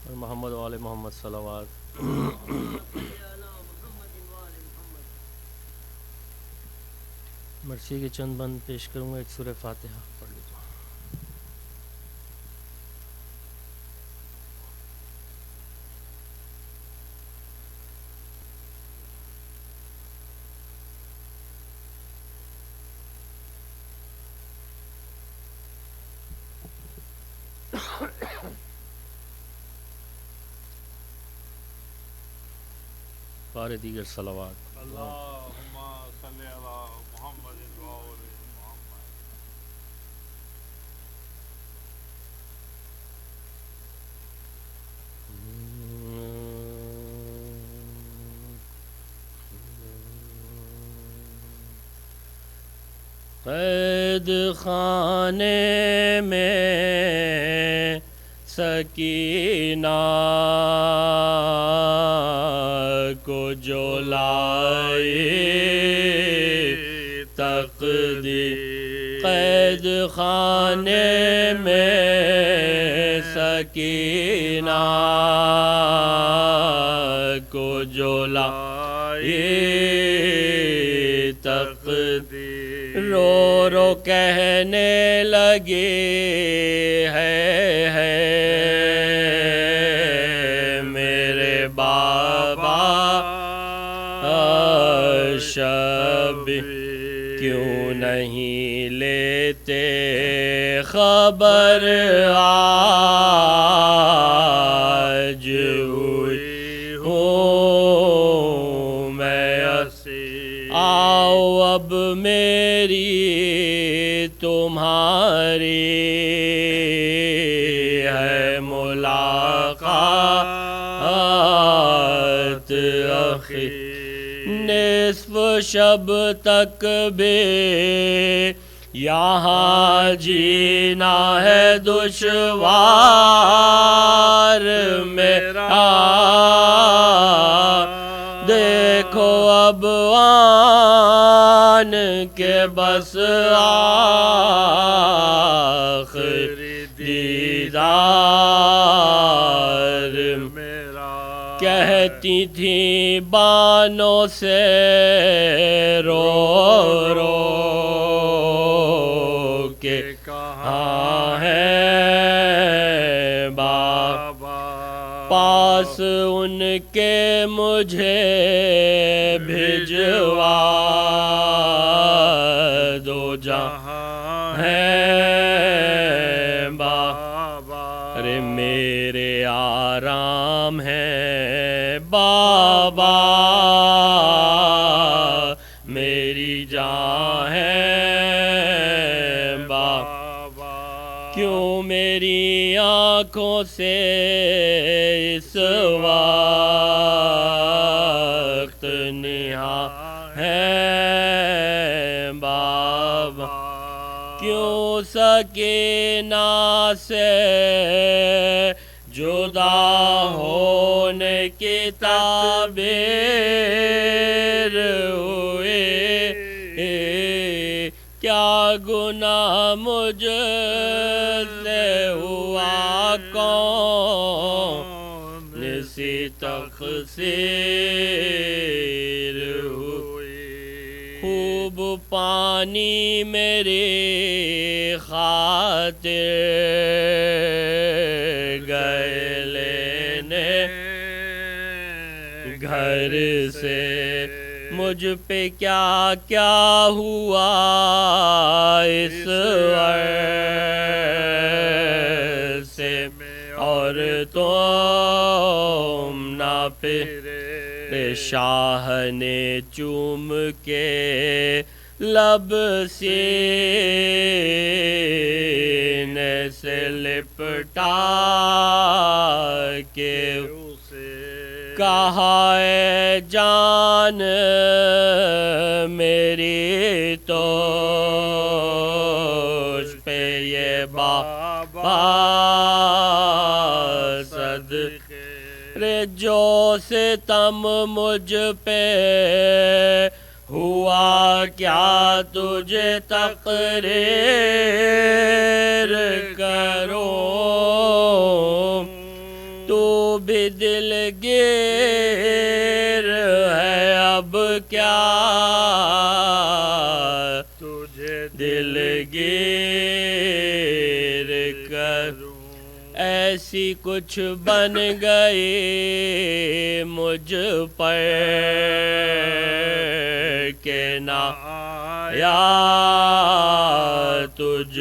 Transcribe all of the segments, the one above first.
اور محمد و آل محمد صلوات۔ مرثیے کے چند بند پیش کروں گا، ایک سورہ فاتحہ پڑھ لیتا ہوں۔ بارے دیگر صلوات۔ اللہم صلی علی محمد و آل محمد۔ قید خانے میں سکینہ کو جو لائے تقدیر، قید خانے میں سکینہ کو جو لائے تقدیر، رو رو کہنے لگے ہے میرے بابا شب کیوں نہیں لیتے خبر آج ہوئی ہوں میں اسیر، آؤ اب میری تمہاری ہے ملاقات اخیر، نصف شب تک بھی یہاں جینا ہے دشوار میرا، دیکھو اب آن کے بس آخری دیدار میرا، کہتی تھی بانوں سے رو رو کہ کہاں ہے بابا، پاس ان کے مجھے بھجوا دو جہاں ہے بابا، ارے میرے آرام ہے بابا، میری جان ہے بابا، کیوں میری آنکھوں سے اس وقت نہاں ہے بابا، کیوں سکینہ سے جدا ہونے کی تعبیر ہوئے، کیا گناہ مجھ سے ہوا، کون سی تقصیر ہوئی، خوب پانی میری خاطر گئے لینے گھر سے، مجھ پہ کیا کیا ہوا اس عرصے میں، اور تم نہ پھرے، شاہ نے چوم کے لب سینے سے لپٹا کے کہا اے جان میری تو اس پہ یہ بابا صدقے، جو ستم مجھ پہ ہوا کیا تجھے تقریر کروں، تو بھی دلگیر ہے اب کیا تجھے دلگیر کروں ایسی کچھ بن گئی مجھ پر کہ نہ یا تجھ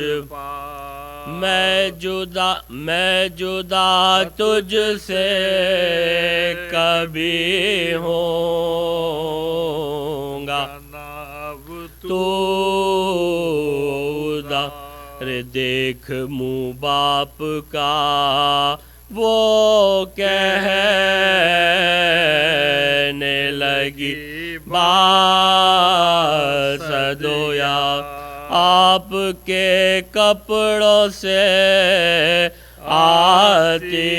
میں جدا تجھ سے کبھی ہوں گا تو ادھر دیکھ منہ باپ کا وہ کہنے لگی سدویا آپ کے کپڑوں سے آتی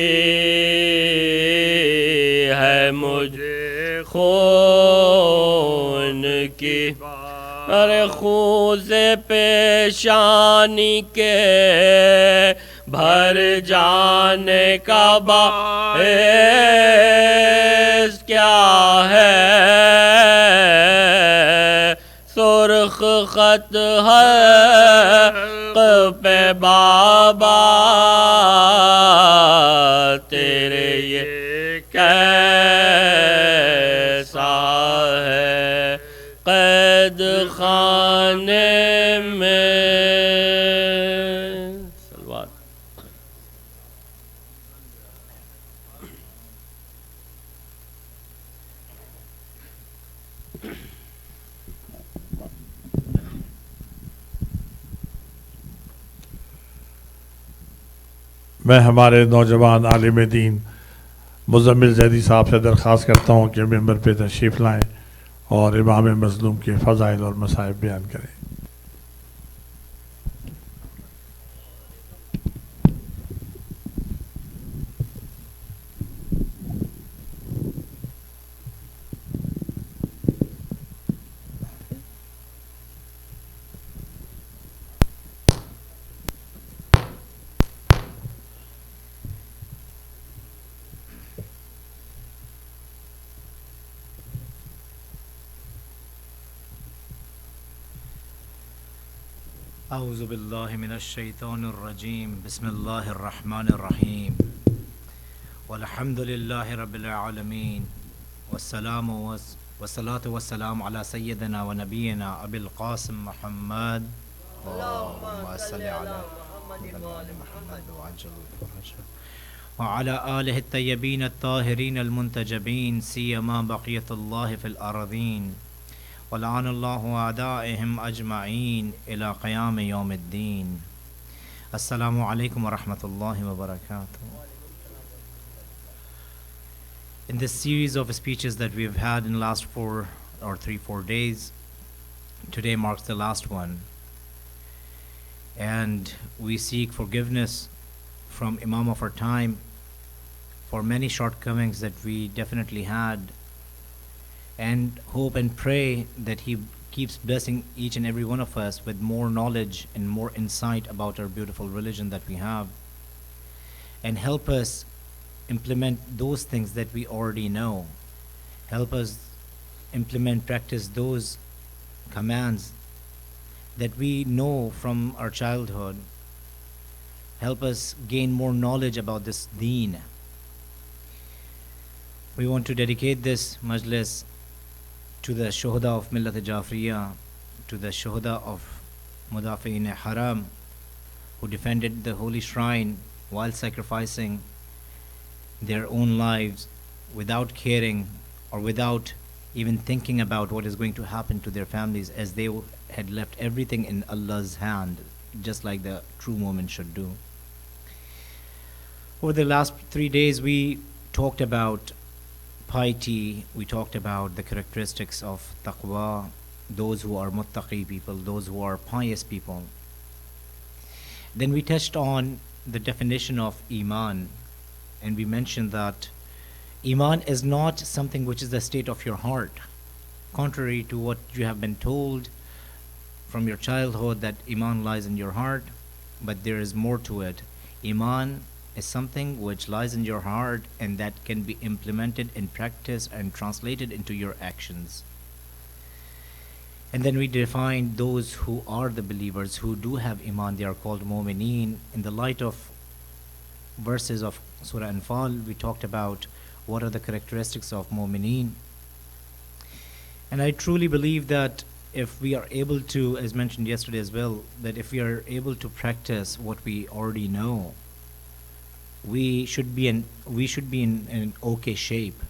ہے مجھے خون کی ارے خون سے پیشانی کے بھر جانے کا باعث کیا ہے سرخ خط حق پہ بابا تیرے یہ کیسا ہے قید خانے میں سلوات میں ہمارے نوجوان عالم دین مزمل زیدی صاحب سے درخواست کرتا ہوں کہ ممبر پہ تشریف لائیں اور امام مظلوم کے فضائل اور مصائب بیان کریں. اعوذ باللہ من الشیطان الرجیم بسم اللہ الرحمن الرحیم والحمد للہ رب العالمین والصلاة والسلام علی سیدنا و نبینا ابی القاسم محمد اللہم صلی علی محمد وعجل فرجہ وعلى آلہ الطیبین الطاہرین المنتجبین سیما بقیت اللہ فی الارضین ولعن اللہ اعدائهم اجمعین الى قیام یوم الدین. السلام علیکم ورحمۃ اللہ وبرکاتہ. In this series of speeches that we've had in the last 4 days, today marks the last one. And we seek forgiveness from Imam of our time for many shortcomings that we definitely had, and hope and pray that he keeps blessing each and every one of us with more knowledge and more insight about our beautiful religion that we have, and help us implement those things that we already know. Help us implement, practice those commands that we know from our childhood. Help us gain more knowledge about this deen. We want to dedicate this majlis to the shuhada of Millat Jafriya, to the shuhada of Mudafi'in Haram, who defended the holy shrine while sacrificing their own lives without caring or without even thinking about what is going to happen to their families, as they had left everything in Allah's hand, just like the true mu'min should do. Over the last 3 days, we talked about piety, we talked about the characteristics of taqwa, those who are muttaqi people, those who are pious people. Then we touched on the definition of iman, and we mentioned that iman is not something which is the state of your heart, contrary to what you have been told from your childhood, that iman lies in your heart, but there is more to it. Iman is something which lies in your heart and that can be implemented in practice and translated into your actions. And then we define those who are the believers, who do have Iman. They are called Mu'mineen. In the light of verses of Surah Anfal, we talked about what are the characteristics of Mu'mineen. And I truly believe that if we are able to, as mentioned yesterday as well, that if we are able to practice what we already know, we should be in an okay shape.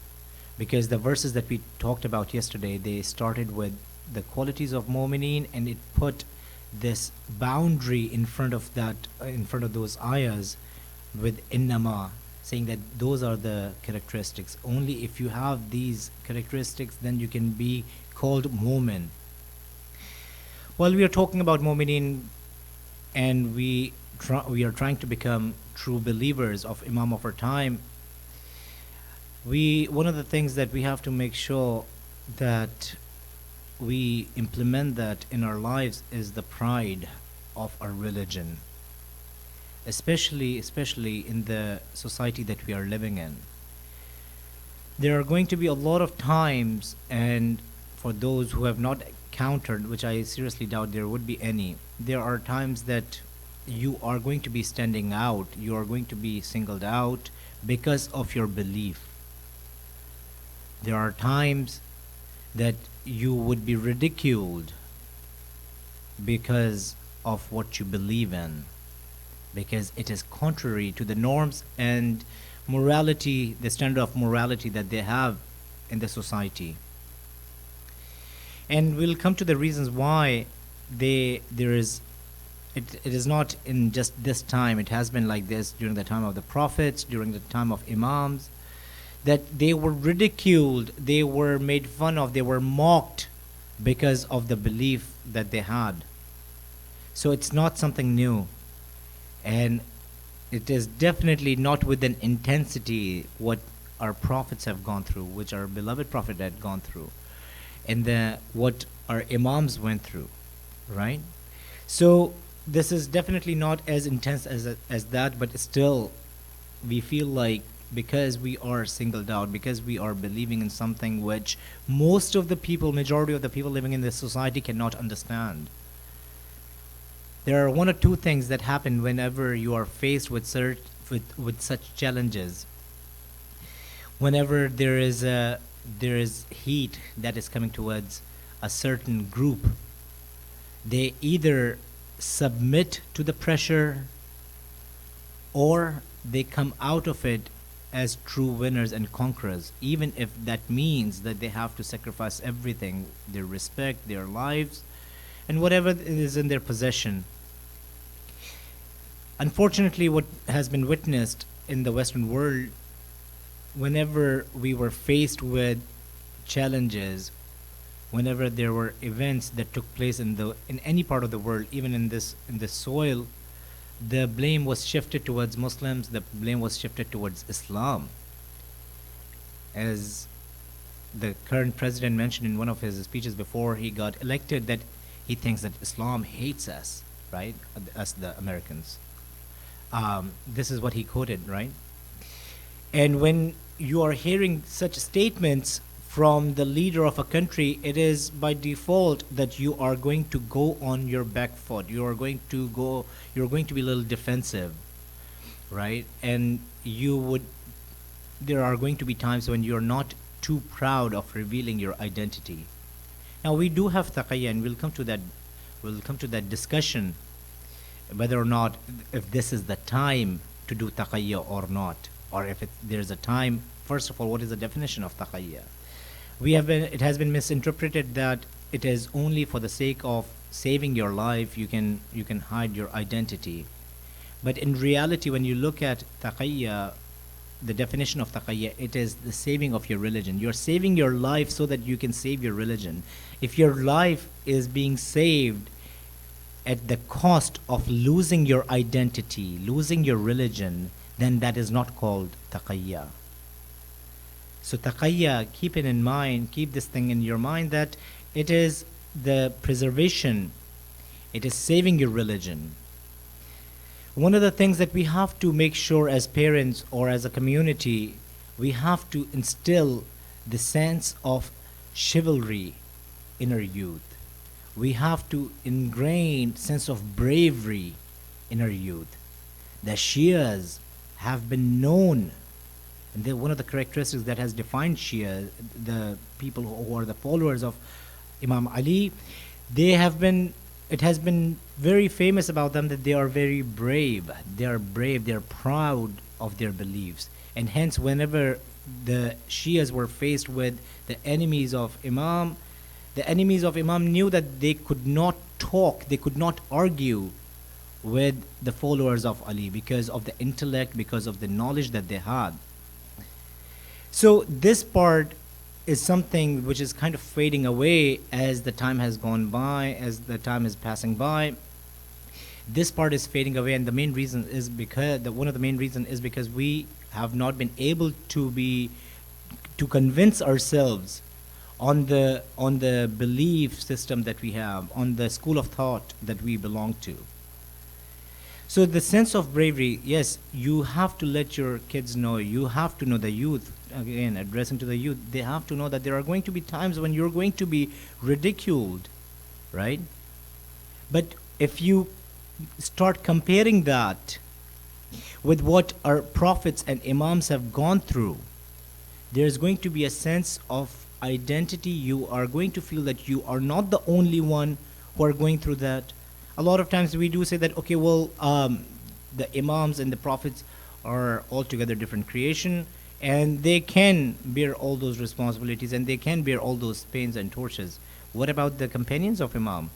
Because the verses that we talked about yesterday, they started with the qualities of Mu'mineen, and it put this boundary in front of those ayahs with innama, saying that those are the characteristics. Only if you have these characteristics, then you can be called Mu'min. While we are talking about Mu'mineen, and we are trying to become true believers of Imam of our time, one of the things that we have to make sure that we implement that in our lives is the pride of our religion, especially in the society that we are living in. There are going to be a lot of times, and for those who have not encountered, which I seriously doubt there would be any, there are times that you are going to be standing out, you are going to be singled out because of your belief. There are times that you would be ridiculed because of what you believe in, because it is contrary to the norms and morality, the standard of morality that they have in the society. And we'll come to the reasons why it is not in just this time. It has been like this during the time of the prophets, during the time of imams, that they were ridiculed, they were made fun of, they were mocked because of the belief that they had. So it's not something new, and it is definitely not with an intensity what our prophets have gone through, which our beloved prophet had gone through, and what our imams went through, right? So this is definitely not as intense as that, but still we feel like, because we are singled out, because we are believing in something which most of the people, majority of the people living in this society cannot understand. There are one or two things that happen whenever you are faced with such challenges. Whenever there is heat that is coming towards a certain group, they either submit to the pressure or they come out of it as true winners and conquerors, even if that means that they have to sacrifice everything, their respect, their lives, and whatever is in their possession. Unfortunately, what has been witnessed in the Western world, whenever we were faced with challenges, whenever there were events that took place in any part of the world, even in this soil, the blame was shifted towards Muslims, the blame was shifted towards Islam. As the current president mentioned in one of his speeches before he got elected, that he thinks that Islam hates us, right? Us, the Americans. This is what he quoted, right? And when you are hearing such statements from the leader of a country, it is by default that you are going to go on your back foot. You're going to be a little defensive, right? And there are going to be times when you're not too proud of revealing your identity. Now we do have taqiyya, and we'll come to that discussion, whether or not, if this is the time to do taqiyya or not, or if there's a time. First of all, what is the definition of taqiyya? It has been misinterpreted that it is only for the sake of saving your life, you can hide your identity. But in reality, when you look at taqiyya, the definition of taqiyya, it is the saving of your religion. You're saving your life so that you can save your religion. If your life is being saved at the cost of losing your identity, losing your religion, then that is not called taqiyya. So taqiyya, keep it in mind, keep this thing in your mind, that it is the preservation, it is saving your religion. One of the things that we have to make sure as parents or as a community, we have to instill the sense of chivalry in our youth. We have to ingrain sense of bravery in our youth. The Shias have been known, and they're one of the characteristics that has defined Shia, the people who are the followers of Imam Ali. They have been, it has been very famous about them that they are very brave. They are brave, they are proud of their beliefs. And hence, whenever the Shias were faced with the enemies of Imam, the enemies of Imam knew that they could not talk, they could not argue with the followers of Ali because of the intellect, because of the knowledge that they had. So this part is something which is kind of fading away as the time has gone by, as the time is passing by. This part is fading away, and the main reason is because one of the main reasons is because we have not been able to convince ourselves on the belief system that we have, on the school of thought that we belong to. So the sense of bravery, yes, you have to let your kids know, you have to know the youth, again, addressing to the youth, they have to know that there are going to be times when you're going to be ridiculed, right? But if you start comparing that with what our prophets and imams have gone through, there's going to be a sense of identity. You are going to feel that you are not the only one who are going through that. A lot of times we do say that, okay, well, the imams and the prophets are altogether different creation, and they can bear all those responsibilities, and they can bear all those pains and tortures. What about the companions of Imam?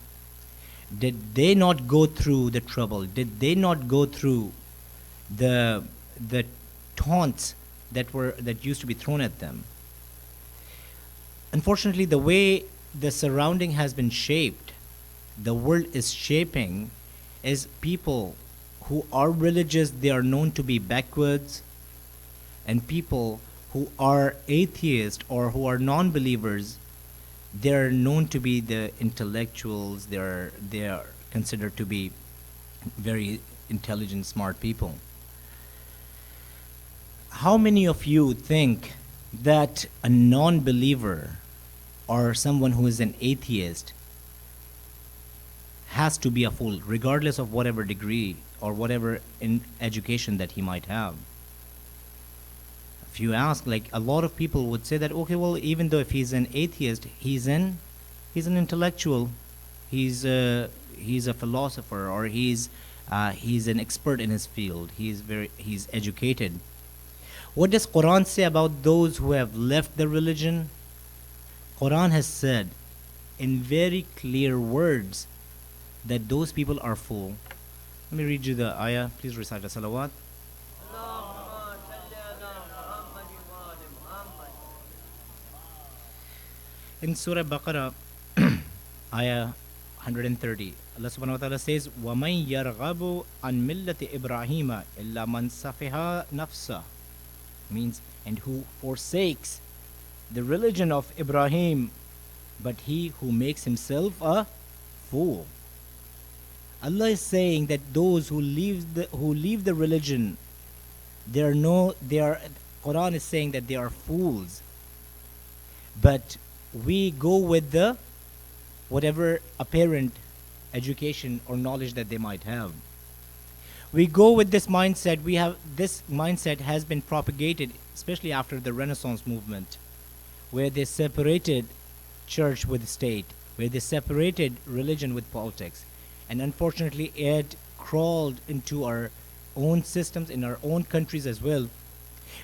Did they not go through the trouble? Did they not go through the taunts that used to be thrown at them? Unfortunately, the way the surrounding has been shaped, the world is shaping, is people who are religious, they are known to be backwards, and people who are atheists or who are non-believers, they are known to be the intellectuals. They are considered to be very intelligent, smart people. How many of you think that a non-believer or someone who is an atheist has to be a fool, regardless of whatever degree or whatever in education that he might have? If you ask, like, a lot of people would say that, okay, well, even though if he's an atheist, he's an intellectual, he's a philosopher, or he's an expert in his field, he's educated. What does Quran say about those who have left the religion? Quran has said in very clear words that those people are full. Let me read you the ayah. Please recite the salawat. In Surah Baqarah, ayah 130, Allah subhanahu wa ta'ala says, وَمَنْ يَرْغَبُ عَنْ مِلَّةِ إِبْرَاهِيمَ إِلَّا مَنْ سَفِهَا نَفْسَهُ, means, and who forsakes the religion of Ibrahim, but he who makes himself a fool. Allah is saying that those who leave the religion, Quran is saying that they are fools. But we go with the whatever apparent education or knowledge that they might have. We go with this mindset. This mindset has been propagated, especially after the Renaissance movement, where they separated church with state, where they separated religion with politics. And unfortunately, it crawled into our own systems, in our own countries as well.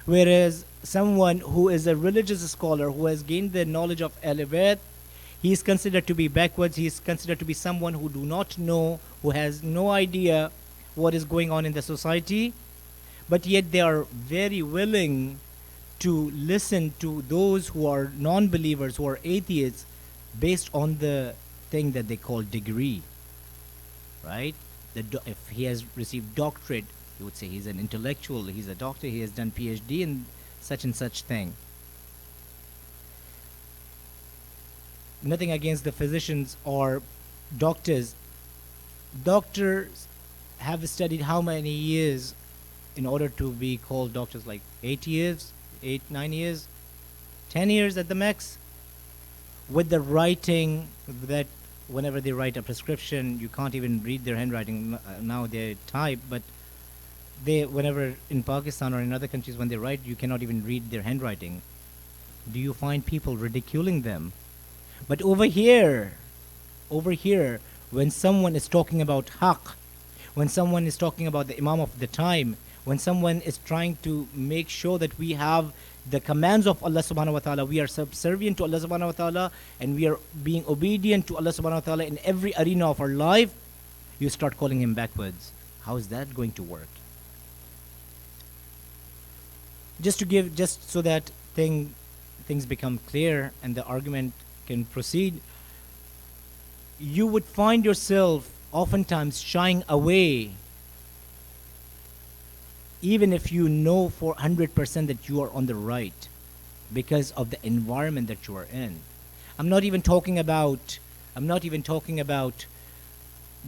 Whereas someone who is a religious scholar, who has gained the knowledge of Al-Bayt, he is considered to be backwards. He is considered to be someone who do not know, who has no idea what is going on in the society. But yet they are very willing to listen to those who are non-believers, who are atheists, based on the thing that they call degree, right? If he has received doctorate, you would say he's an intellectual, he's a doctor, he has done PhD in such and such thing. Nothing against the physicians or doctors. Doctors have studied how many years in order to be called doctors? Like 8 years, 9 years, 10 years at the max. With the writing, that whenever they write a prescription, you can't even read their handwriting. Now they type, but whenever in Pakistan or in other countries, when they write, you cannot even read their handwriting. Do you find people ridiculing them? But over here, when someone is talking about haqq, when someone is talking about the Imam of the time, when someone is trying to make sure that we have the commands of Allah subhanahu wa ta'ala, we are subservient to Allah subhanahu wa ta'ala, and we are being obedient to Allah subhanahu wa ta'ala in every arena of our life, you start calling him backwards. How is that going to work? Just so that things become clear and the argument can proceed, you would find yourself oftentimes shying away, even if you know for 100% that you are on the right, because of the environment that you are in. I'm not even talking about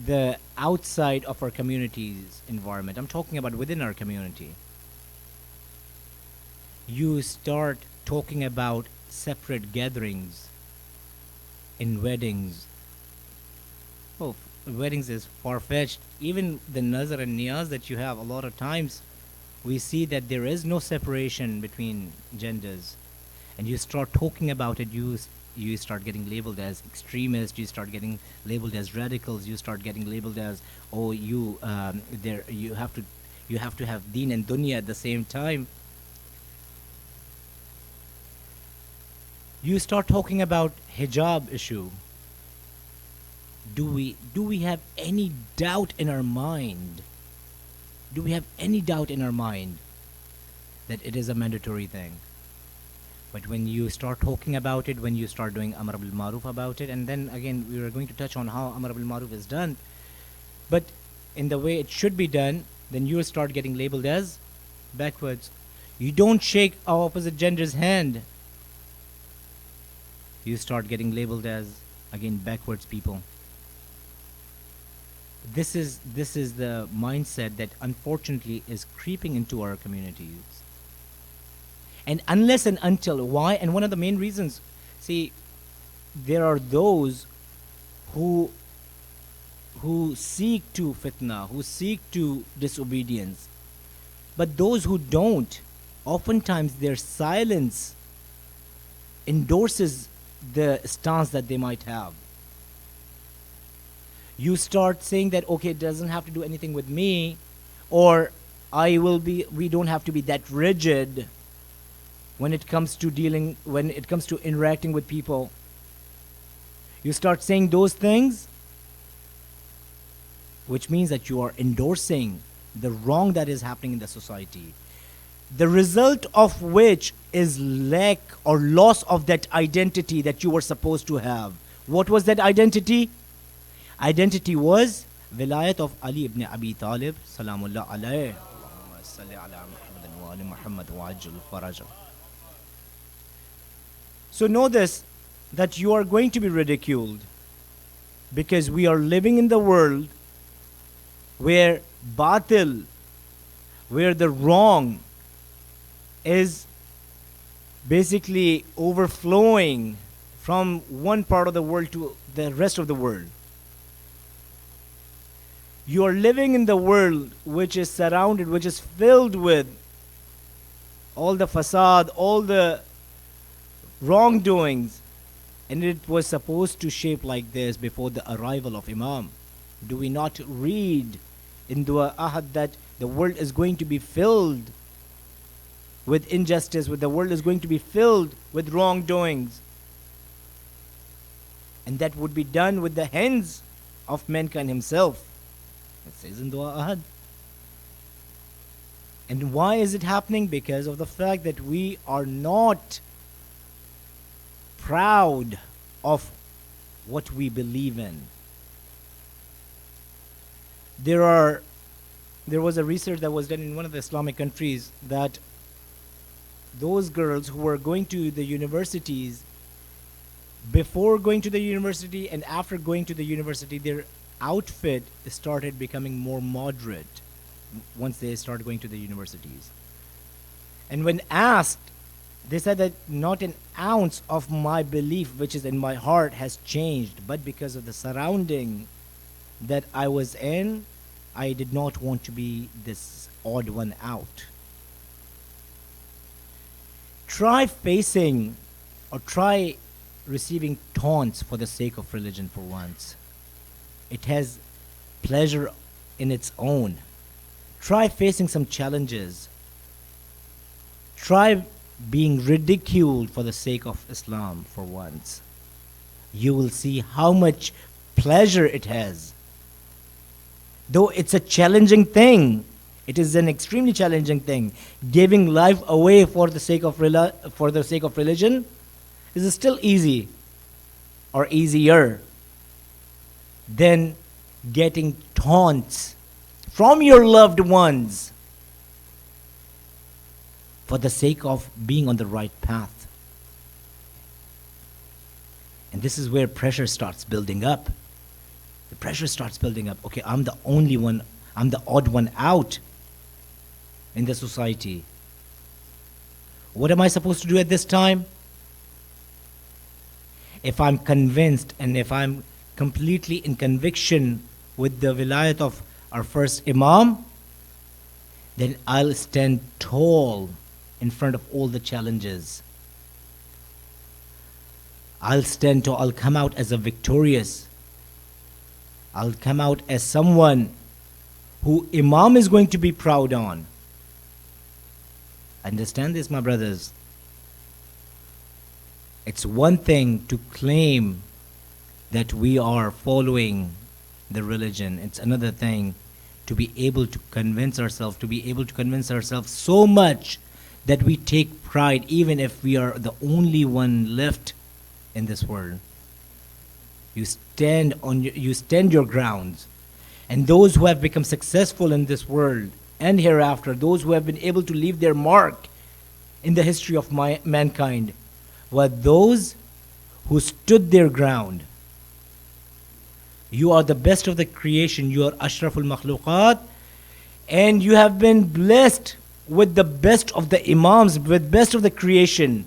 the outside of our community's environment. I'm talking about within our community. You start talking about separate gatherings in weddings. Oh, weddings is far-fetched. Even the nazar and niyaz that you have, a lot of times we see that there is no separation between genders, and you start talking about it, you start getting labeled as extremists, you start getting labeled as radicals, you start getting labeled as, oh, you have to have deen and dunya at the same time. You start talking about hijab issue. Do we have any doubt in our mind? Do we have any doubt in our mind that it is a mandatory thing? But when you start talking about it, when you start doing Amr bil Maruf about it, and then again we are going to touch on how Amr bil Maruf is done, but in the way it should be done, then you start getting labeled as backwards. You don't shake our opposite gender's hand. You start getting labeled as, again, backwards people. This is the mindset that unfortunately is creeping into our communities. And unless and until, why? And one of the main reasons, see, there are those who seek to fitna, who seek to disobedience. But those who don't, oftentimes their silence endorses the stance that they might have. You start saying that, okay, it doesn't have to do anything with me, or we don't have to be that rigid when it comes to interacting with people. You start saying those things, which means that you are endorsing the wrong that is happening in the society. The result of which is lack or loss of that identity that you were supposed to have. What was that identity? Identity was Vilayat of Ali ibn Abi Talib, Salamullah alayhi. Allahumma salli ala Muhammad wa ali Muhammad wa ajil faraja. So know this, that you are going to be ridiculed, because we are living in the world where batil, where the wrong is basically overflowing from one part of the world to the rest of the world. You are living in the world which is surrounded, which is filled with all the fasad, all the wrongdoings, and it was supposed to shape like this before the arrival of Imam. Do we not read in Dua Ahad that the world is going to be filled with injustice, the world is going to be filled with wrongdoings, and that would be done with the hands of mankind himself? It says in Dua Ahad. And why is it happening? Because of the fact that we are not proud of what we believe in. There was a research that was done in one of the Islamic countries that those girls who were going to the universities, before going to the university and after going to the university, their outfit started becoming more moderate once they started going to the universities. And when asked, they said that not an ounce of my belief which is in my heart has changed, but because of the surrounding that I was in, I did not want to be this odd one out. Try facing or try receiving taunts for the sake of religion for once. It has pleasure in its own. Try facing some challenges. Try being ridiculed for the sake of Islam for once. You will see how much pleasure it has. Though it's a challenging thing, it is an extremely challenging thing. Giving life away for the sake of religion is still easy or easier than getting taunts from your loved ones for the sake of being on the right path. And this is where pressure starts building up. The pressure starts building up. Okay, I'm the only one, I'm the odd one out in the society. What am I supposed to do at this time? If I'm convinced and if I'm completely in conviction with the vilayat of our first Imam, then I'll stand tall in front of all the challenges. I'll stand tall, I'll come out as a victorious. I'll come out as someone who Imam is going to be proud on. Understand this, my brothers. It's one thing to claim that we are following the religion. It's another thing to be able to convince ourselves, so much that we take pride even if we are the only one left in this world. You stand your grounds. And those who have become successful in this world and hereafter, those who have been able to leave their mark in the history of mankind, were those who stood their ground. You are the best of the creation. You are Ashraful Makhluqat. And you have been blessed with the best of the Imams, with best of the creation.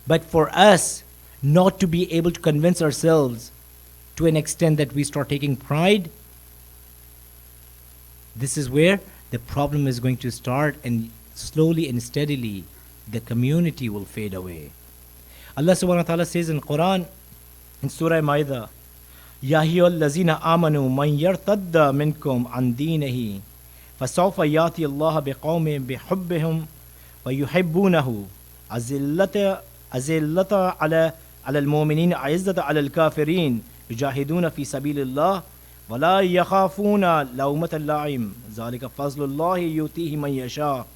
But for us not to be able to convince ourselves to an extent that we start taking pride, this is where the problem is going to start, and slowly and steadily the community will fade away. Allah subhanahu wa ta'ala says in Quran, in Surah Ma'idah, Ya ayyuhal lazina amanu man yartadda minkum an dinihi fasawfa yati Allah biqawmin bihubbihim wa yuhibbunahu azillata ala al-mu'minin a'izzata ala al-kafirin yujahiduna fi sabilillah wa la yakhafuna lawmata al-la'im zalika fazlullahi yutihi man yasha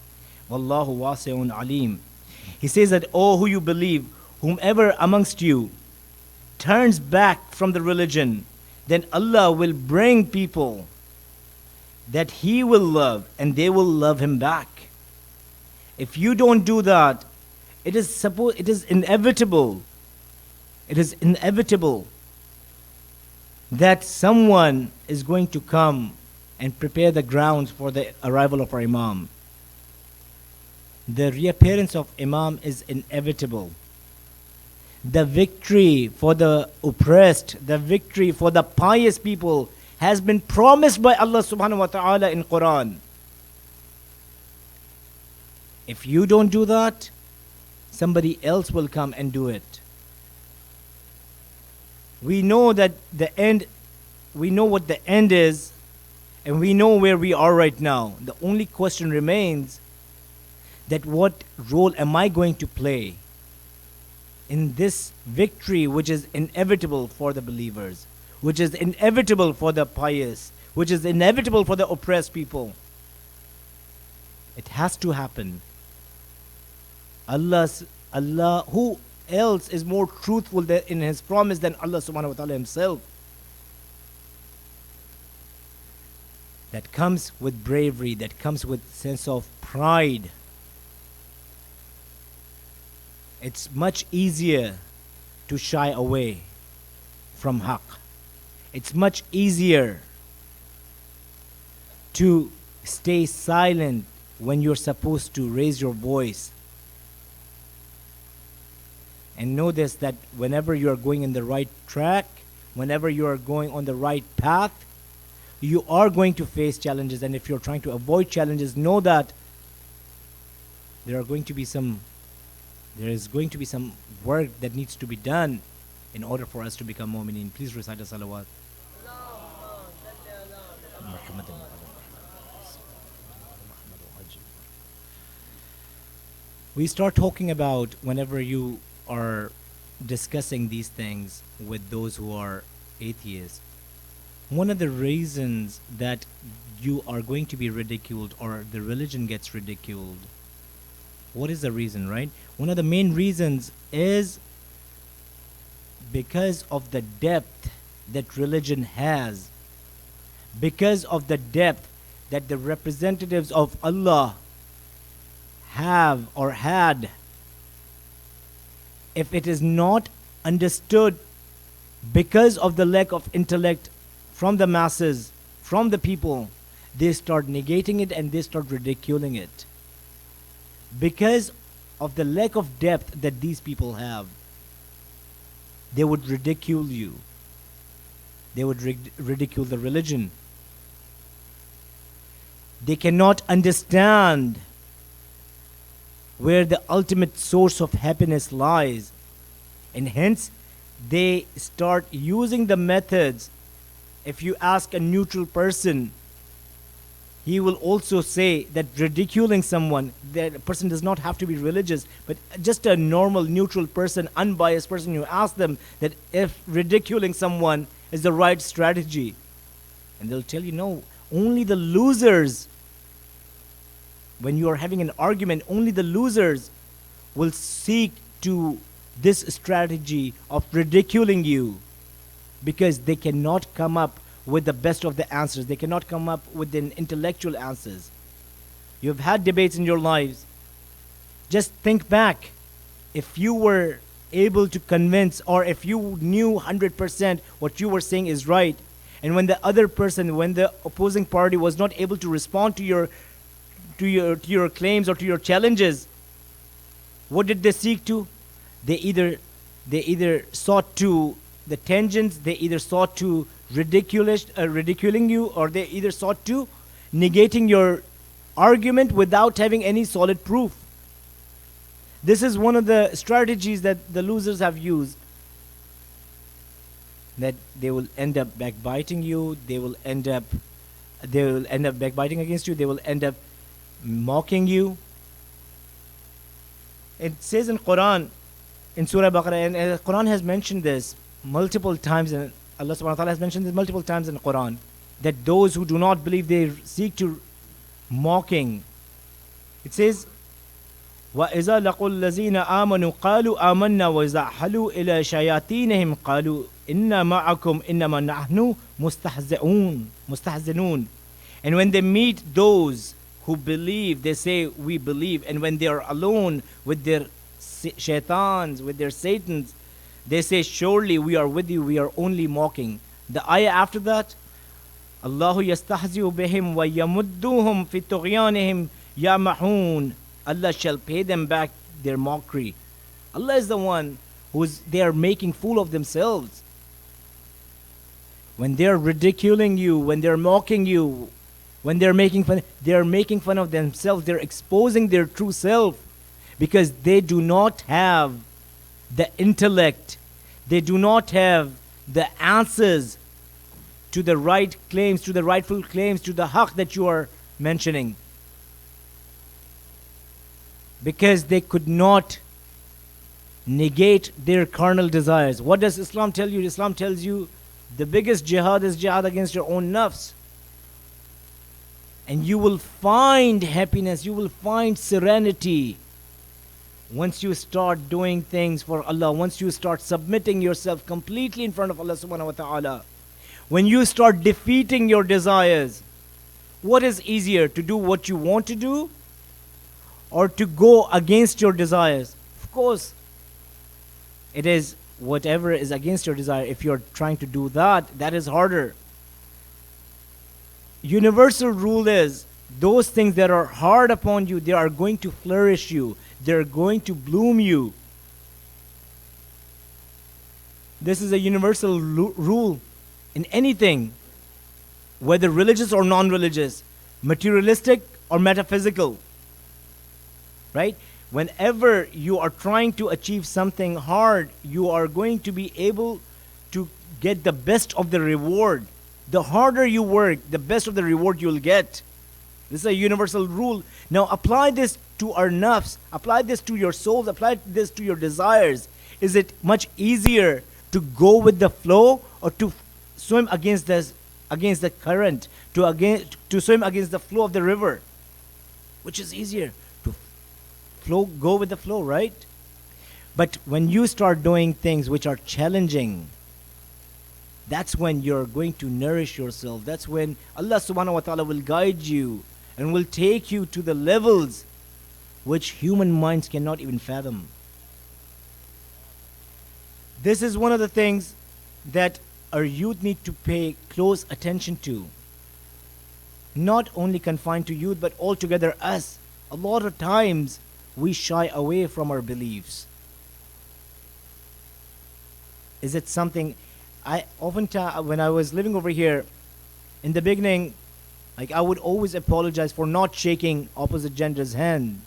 wallahu wasi'un alim. He says that, oh, who you believe, whomever amongst you turns back from the religion, then Allah will bring people that He will love and they will love Him back. If you don't do that, it is inevitable. It is inevitable that someone is going to come and prepare the grounds for the arrival of our Imam. The reappearance of Imam is inevitable. The victory for the oppressed, the victory for the pious people has been promised by Allah subhanahu wa ta'ala in Quran. If you don't do that, somebody else will come and do it. We know that we know what the end is, and we know where we are right now. The only question remains that what role am I going to play in this victory which is inevitable for the believers, which is inevitable for the pious, which is inevitable for the oppressed people. It has to happen. Allah, who else is more truthful in His promise than Allah subhanahu wa ta'ala Himself? That comes with bravery, that comes with sense of pride. It's much easier to shy away from haqq. It's much easier to stay silent when you're supposed to raise your voice. And know this, that whenever you are going in the right track, whenever you are going on the right path, you are going to face challenges. And if you're trying to avoid challenges, know that there is going to be some work that needs to be done in order for us to become mu'mineen. Please recite the salawat. We start talking about, whenever you are discussing these things with those who are atheists, one of the reasons that you are going to be ridiculed or the religion gets ridiculed, what is the reason, right? One of the main reasons is because of the depth that religion has, because of the depth that the representatives of Allah have or had. If it is not understood because of the lack of intellect from the masses, from the people, they start negating it and they start ridiculing it. Because of the lack of depth that these people have, they would ridicule you. They would ridicule the religion. They cannot understand where the ultimate source of happiness lies, and hence they start using the methods. If you ask a neutral person, he will also say that ridiculing someone, that person does not have to be religious, but just a normal neutral person, unbiased person, you ask them that if ridiculing someone is the right strategy, and they'll tell you no, only the losers. When you are having an argument, only the losers will seek to this strategy of ridiculing you, because they cannot come up with the best of the answers. They cannot come up with the intellectual answers. You've had debates in your lives. Just think back. If you were able to convince, or if you knew 100% what you were saying is right, and when the other person, when the opposing party was not able to respond to your claims or to your challenges, what did they seek to? They either sought to the tangents, they either sought to ridiculing you, or they either sought to negating your argument without having any solid proof. This is one of the strategies that the losers have used. That they will end up backbiting you, they will end up backbiting against you, they will end up mocking you. It says in Quran, in Surah Baqarah, and Quran has mentioned this multiple times, and Allah subhanahu wa ta'ala has mentioned this multiple times in the Quran, that those who do not believe, they seek to mocking. It says, وَإِذَا لَقُوا الَّذِينَ آمَنُوا قَالُوا آمَنَّا وَإِذَا حَلُوا إِلَى شَيَاطِينِهِمْ قَالُوا إِنَّا مَعَكُمْ إِنَّمَا نَحْنُ مُسْتَهْزِئُونَ. And when they meet those who believe, they say, we believe. And when they are alone with their shaitans, with their satans, they say, surely we are with you, we are only mocking. The ayah after that, Allahu yastahzi'u bihim wa yamudduhum fi tughyanihim yamahun. Allah shall pay them back their mockery. Allah is the one they are making fool of themselves. When they are ridiculing you, when they are mocking you, when they are making fun of themselves, they are exposing their true self, because they do not have the intellect, they do not have the answers to the right claims, to the rightful claims, to the haqq that you are mentioning. Because they could not negate their carnal desires. What does Islam tell you? Islam tells you the biggest jihad is jihad against your own nafs. And you will find happiness, you will find serenity once you start doing things for Allah, once you start submitting yourself completely in front of Allah subhanahu wa ta'ala. When you start defeating your desires, what is easier, to do what you want to do or to go against your desires? Of course, it is whatever is against your desire, if you're trying to do that, that is harder. Universal rule is those things that are hard upon you, they are going to flourish you. They're going to bloom you. This is a universal rule in anything, whether religious or non-religious, materialistic or metaphysical, right? Whenever you are trying to achieve something hard, you are going to be able to get the best of the reward. The harder you work, the best of the reward you'll get. This is a universal rule. Now apply this to our nafs, apply this to your souls, apply this to your desires. Is it much easier to go with the flow or to swim against the current, to swim against the flow of the river? Which is easier? To go with the flow, right? But when you start doing things which are challenging, that's when you're going to nourish yourself. That's when Allah subhanahu wa ta'ala will guide you and will take you to the levels which human minds cannot even fathom. This is one of the things that our youth need to pay close attention to. Not only confined to youth, but altogether us. A lot of times we shy away from our beliefs. Is it something I oftentimes, when I was living over here, in the beginning, like I would always apologize for not shaking opposite gender's hand.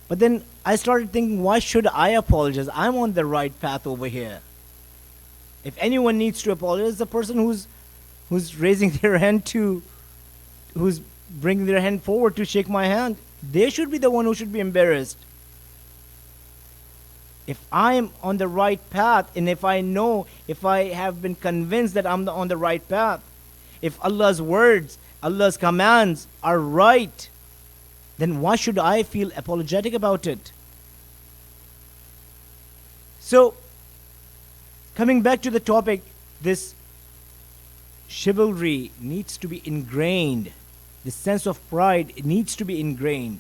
But then I started thinking, why should I apologize? I'm on the right path over here. If anyone needs to apologize, the person who's raising their hand who's bringing their hand forward to shake my hand, they should be the one who should be embarrassed. If I'm on the right path, and if I know, if I have been convinced that I'm on the right path, if Allah's words, Allah's commands are right, then why should I feel apologetic about it? So, coming back to the topic, this chivalry needs to be ingrained. The sense of pride, it needs to be ingrained.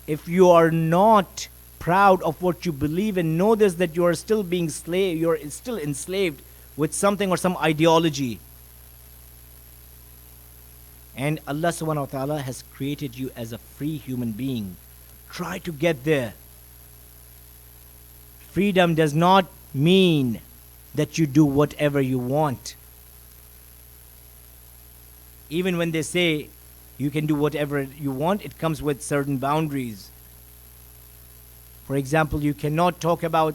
If you are not proud of what you believe and know this, that you are still being slave, you are still enslaved with something or some ideology. And Allah subhanahu wa ta'ala has created you as a free human being. Try to get there. Freedom does not mean that you do whatever you want. Even when they say you can do whatever you want, it comes with certain boundaries. For example, you cannot talk about,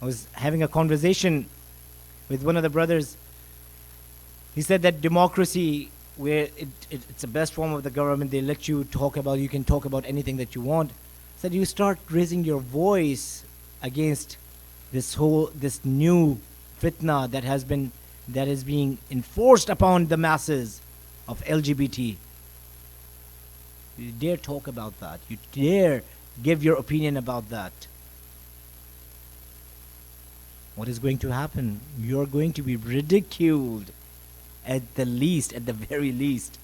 I was having a conversation with one of the brothers. He said that democracy, where it's the best form of the government, they let you talk about, you can talk about anything that you want. Said you start raising your voice against this new fitna that is being enforced upon the masses of LGBT. You dare talk about that. You dare give your opinion about that. What is going to happen? You're going to be ridiculed at the least, at the very least.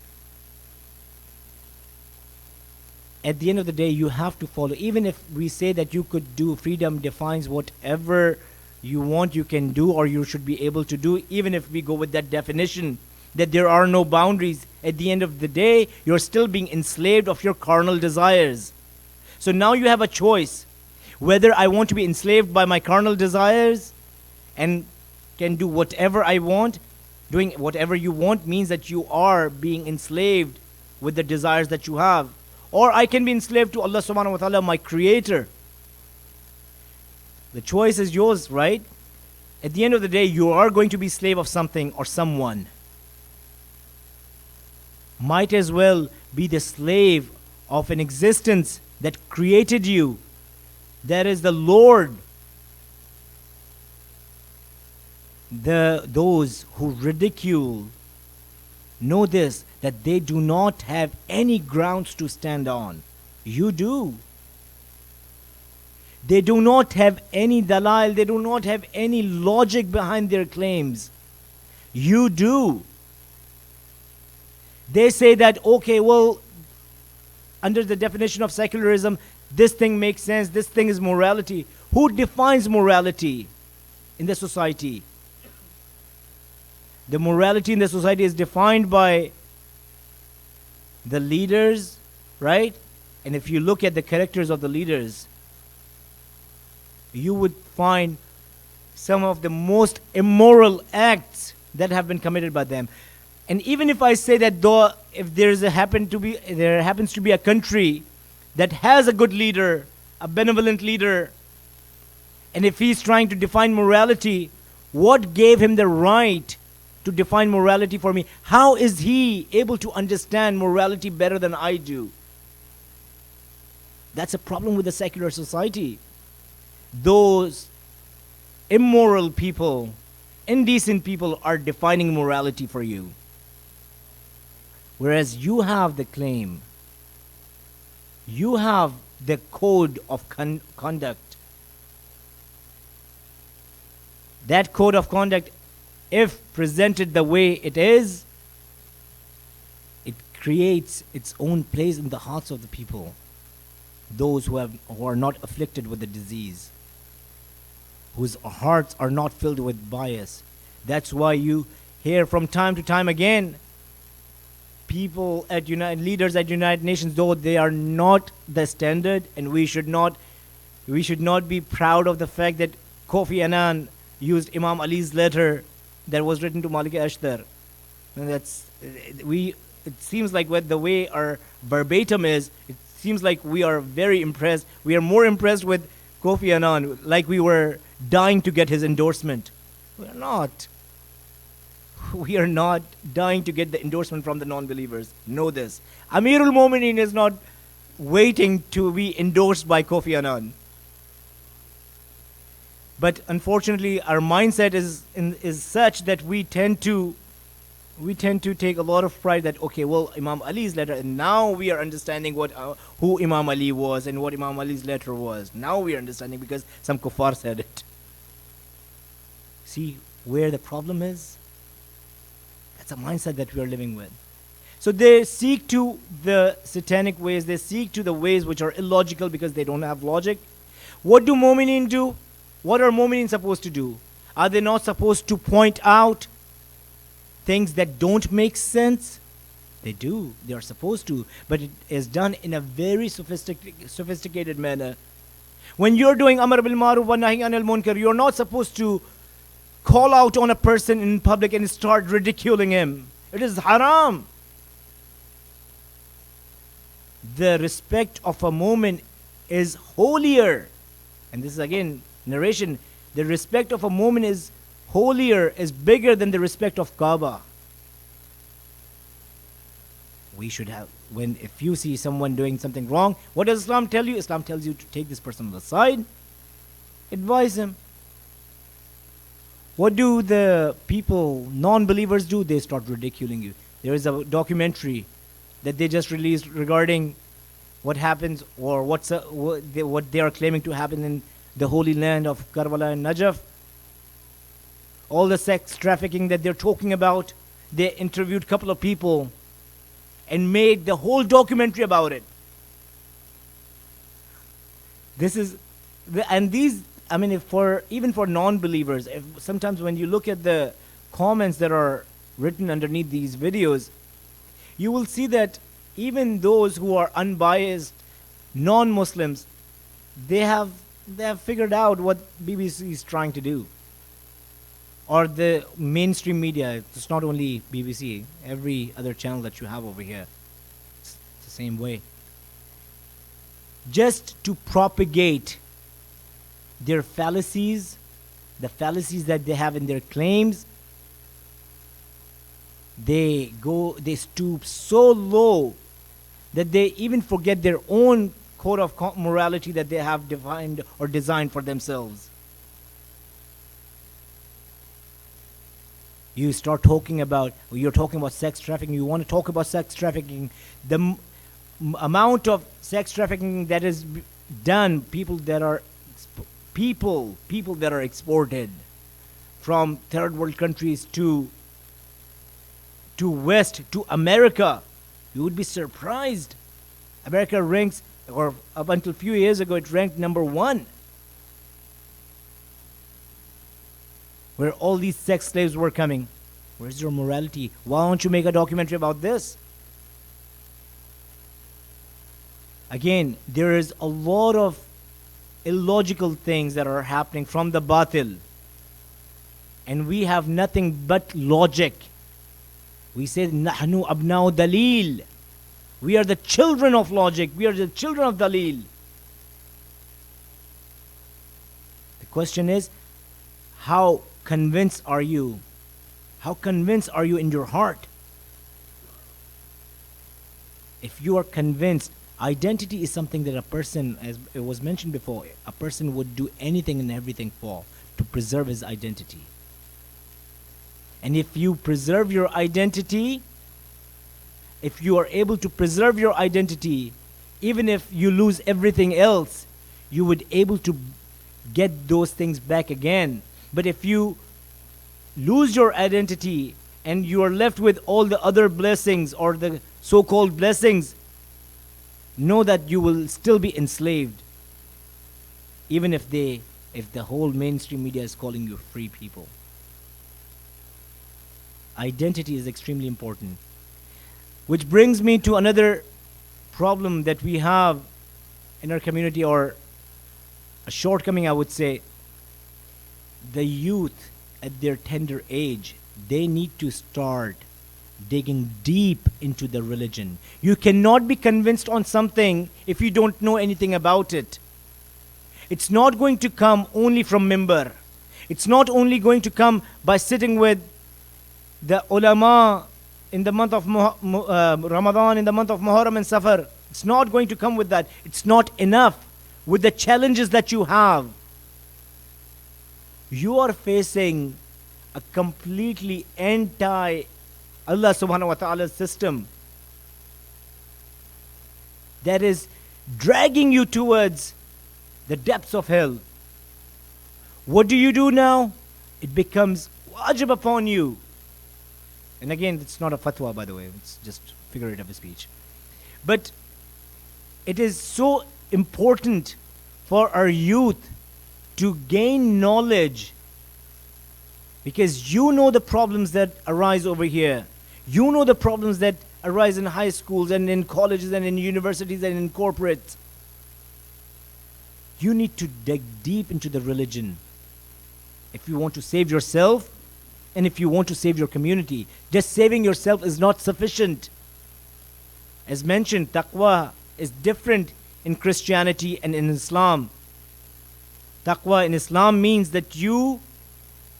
At the end of the day, you have to follow. Even if we say that you could do, freedom defines whatever you want you can do or you should be able to do, even if we go with that definition that there are no boundaries, at the end of the day, you're still being enslaved of your carnal desires. So now you have a choice, whether I want to be enslaved by my carnal desires and can do whatever I want. Doing whatever you want means that you are being enslaved with the desires that you have. Or I can be enslaved to Allah subhanahu wa ta'ala, my creator. The choice is yours, right? At the end of the day, you are going to be slave of something or someone. Might as well be the slave of an existence that created you. That is the Lord. Those who ridicule, know this, that they do not have any grounds to stand on. You do. They do not have any dalil, they do not have any logic behind their claims. You do. They say that, okay, well, under the definition of secularism, this thing makes sense, this thing is morality. Who defines morality in the society? The morality in the society is defined by the leaders, right? And if you look at the characters of the leaders, you would find some of the most immoral acts that have been committed by them. And even if I say that, though, if there happens to be a country that has a good leader, a benevolent leader, and if he's trying to define morality, what gave him the right to define morality for me? How is he able to understand morality better than I do? That's a problem with the secular society. Those immoral people, indecent people are defining morality for you. Whereas you have the claim, you have the code of conduct. That code of conduct, if presented the way it is, it creates its own place in the hearts of the people, those who are not afflicted with the disease, whose hearts are not filled with bias. That's why you hear from time to time again, people at leaders at United Nations, though they are not the standard, and we should not be proud of the fact that Kofi Annan used Imam Ali's letter that was written to Malik Ashtar. And it seems like with the way our verbatim is, it seems like we are very impressed. We are more impressed with Kofi Annan, like we were dying to get his endorsement. We are not. We are not dying to get the endorsement from the non-believers. Know this. Amirul Mu'mineen is not waiting to be endorsed by Kofi Annan. But unfortunately, our mindset is such that we tend to take a lot of pride that, okay, well, Imam Ali's letter, and now we are understanding who Imam Ali was and what Imam Ali's letter was. Now we are understanding because some kuffar said it. See where the problem is? That's a mindset that we are living with. So they seek to the satanic ways, they seek to the ways which are illogical because they don't have logic. What do Mu'mineen do? What are Mu'mineen supposed to do? Are they not supposed to point out things that don't make sense? They do. They are supposed to. But it is done in a very sophisticated manner. When you're doing Amr bil Ma'ruf wa Nahi Anil Munkar, you're not supposed to call out on a person in public and start ridiculing him. It is haram. The respect of a mu'min is holier. And this is again narration. The respect of a mu'min is holier, is bigger than the respect of Kaaba. We should have, if you see someone doing something wrong, what does Islam tell you? Islam tells you to take this person aside, advise him. What do the people, non-believers do? They start ridiculing you. There is a documentary that they just released regarding what happens or what they are claiming to happen in the holy land of Karbala and Najaf. All the sex trafficking that they're talking about, they interviewed a couple of people and made the whole documentary about it. Even for non-believers, sometimes when you look at the comments that are written underneath these videos, you will see that even those who are unbiased non-Muslims, they have figured out what BBC is trying to do, or the mainstream media. It's not only BBC, every other channel that you have over here, it's the same way. Just to propagate their fallacies, the fallacies that they have in their claims, they stoop so low that they even forget their own code of morality that they have defined or designed for themselves. You're talking about sex trafficking, you want to talk about sex trafficking, the amount of sex trafficking that is done, people that are exported from third world countries to West, to America, you would be surprised America ranks, or up until a few years ago, it ranked number 1. Where all these sex slaves were coming. Where's your morality? Why don't you make a documentary about this? Again, there is a lot of illogical things that are happening from the batil. And we have nothing but logic. We say, Nahnu abna'u dalil. We are the children of logic. We are the children of dalil. The question is, how convinced are you? How convinced are you in your heart? If you are convinced, identity is something that a person, as it was mentioned before, a person would do anything and everything for to preserve his identity. And if you preserve your identity, if you are able to preserve your identity, even if you lose everything else, you would able to get those things back again. But if you lose your identity and you are left with all the other blessings or the so-called blessings, know that you will still be enslaved, even if the whole mainstream media is calling you free people. Identity is extremely important. Which brings me to another problem that we have in our community, or a shortcoming, I would say. The youth at their tender age, they need to start digging deep into the religion. You cannot be convinced on something if you don't know anything about it. It's not going to come only from mimbar. It's not only going to come by sitting with the ulama in the month of Ramadan, in the month of Muharram and Safar. It's not going to come with that. It's not enough with the challenges that you have. You are facing a completely anti Allah subhanahu wa ta'ala's system that is dragging you towards the depths of hell. What do you do now? It becomes wajib upon you. And again, it's not a fatwa, by the way. It's just figurative speech. But it is so important for our youth to gain knowledge, because you know the problems that arise over here. You know the problems that arise in high schools and in colleges and in universities and in corporates. You need to dig deep into the religion if you want to save yourself and if you want to save your community. Just saving yourself is not sufficient. As mentioned, taqwa is different in Christianity and in Islam. Taqwa in Islam means that you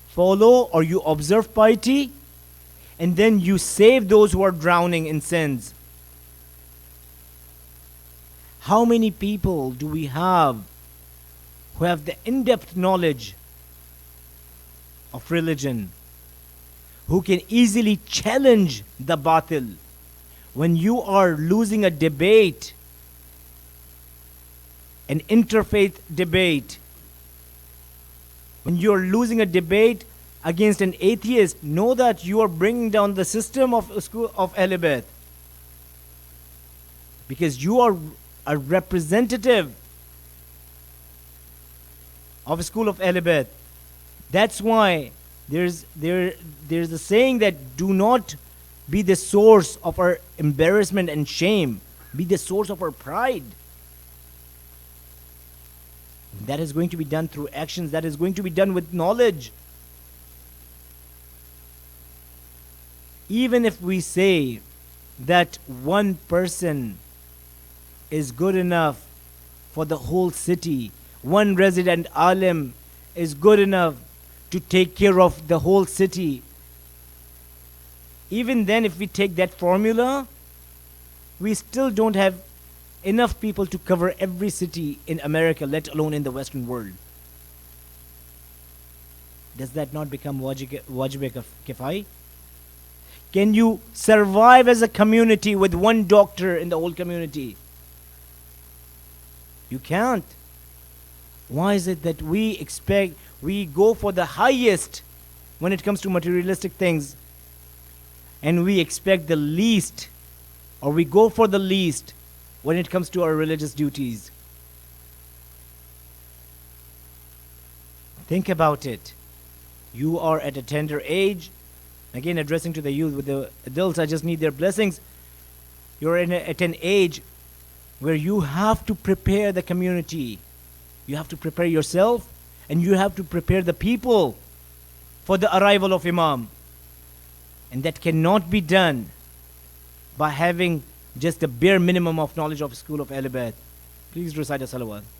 follow or you observe piety and then you save those who are drowning in sins. How many people do we have who have the in-depth knowledge of religion, who can easily challenge the batil? When you are losing a debate, an interfaith debate, when you are losing a debate against an atheist, know that you are bringing down the system of school of Ahl Bayt, because you are a representative of a school of Ahl Bayt. That's why there's a saying that do not be the source of our embarrassment and shame. Be the source of our pride. That is going to be done through actions. That is going to be done with knowledge. Even if we say that one person is good enough for the whole city, one resident alim is good enough to take care of the whole city, even then, if we take that formula, we still don't have enough people to cover every city in America, let alone in the Western world. Does that not become wajib kifai? Can you survive as a community with one doctor in the whole community? You can't. Why is it that we go for the highest when it comes to materialistic things, and we expect the least, or we go for the least when it comes to our religious duties. Think about it. You are at a tender age. Again, addressing to the youth. With the adults, I just need their blessings. You're at an age where you have to prepare the community. You have to prepare yourself, and you have to prepare the people for the arrival of Imam. And that cannot be done by having just the bare minimum of knowledge of School of Ahl-e-Bayt. Please recite a salawat.